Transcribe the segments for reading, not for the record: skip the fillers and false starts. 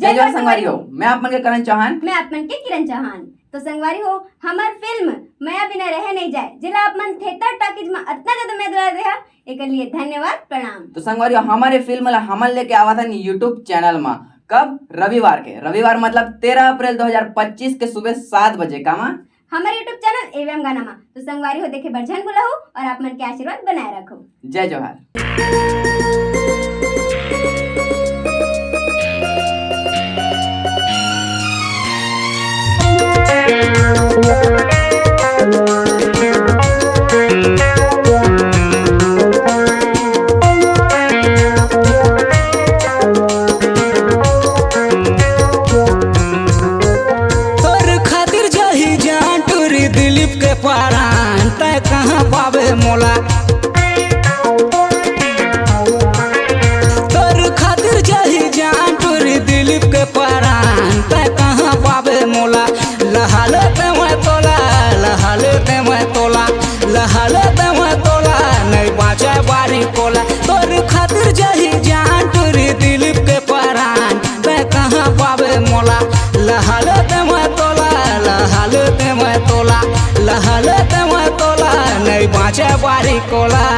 जय जवाहर संगवारी हो। मैं आप मन के करण चौहान। मैं आप मन के किरण चौहान। तो संगवारी हो, हमार फिल्म माया बिना रह नहीं जाए जिला आप मन थिएटर टॉकीज में इतना ज्यादा मैं दुलार रहा एक लिए धन्यवाद प्रणाम। तो संगवारी हो, हमारे फिल्म ला हमन लेके आवा था यूट्यूब चैनल में। कब? रविवार मतलब 13 अप्रैल 2025 के सुबह 7 बजे का हमारे यूट्यूब चैनल एवं गाना में। तो संगवारी हो देखे बरझन भूला हो और आप मन के आशीर्वाद बनाए रखो। जय जवाहर। परान तय कहाँ पावे मोला तोर खातिर जही जान टूरी दिलीप के परान तय कहाँ पावे मोला लहाले ते मैं तोला लहाले ते मैं तोला लहाले ते मैं तोला नहीं बाँचे बारी कोला तोर खातिर जही जान टूरी दिलीप के परान तय कहाँ पावे मोला लहाले ते मैं तोला लहाले ते मैं तोला लहले ते मैं तोला नहीं बाँचे बारी कोला।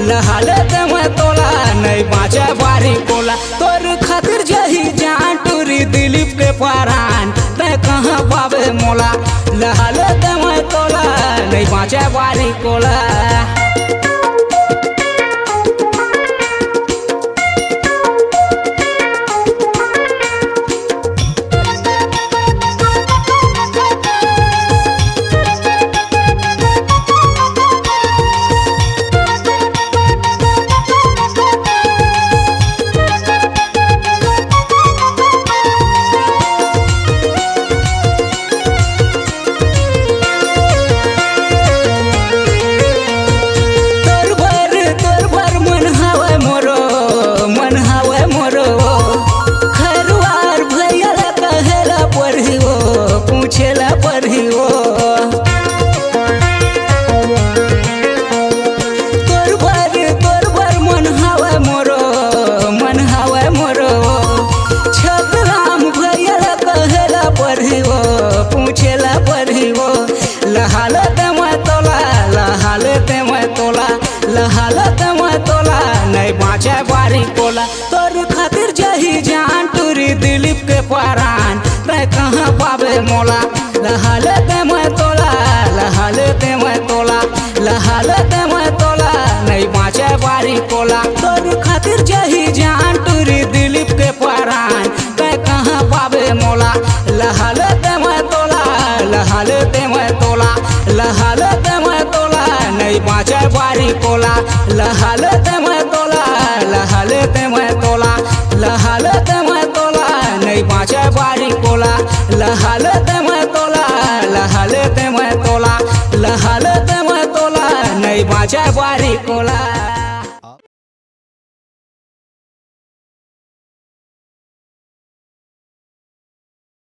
लहाले ते मैं तोला नहीं बाँचे बारी कोला तोर खातिर जही जान टूरी दिलीप के परान तय कहाँ पावे मोला लहाले ते मैं तोला नहीं बाँचे बारी कोला। लहाले ते मैं तोला लहाले ते मैं तोला लहाले ते मैं तोला नहीं बाँचे बारी कोला तोर खातिर जही जान टूरी दिलीप के परान तय कहाँ पावे मोला लहाले ते मैं तोला लहाले ते मैं तोला लहाले ते मैं तोला नहीं बाँचे बारी कोला तोर खातिर जही जान टूरी दिलीप के परान तय कहाँ पावे मोला लहाले ते मैं तोला लहाले ते मैं तोला लहाले ते मैं तोला नहीं बाँचे बारी कोला लहाले ते मैं तोला लहाले ते मैं तोला लहाले ते मैं तोला नहीं बाँचे बारी कोला लहाले ते मैं तोला लहाले ते मैं तोला लहाले ते मैं तोला नहीं बाँचे बारी कोला।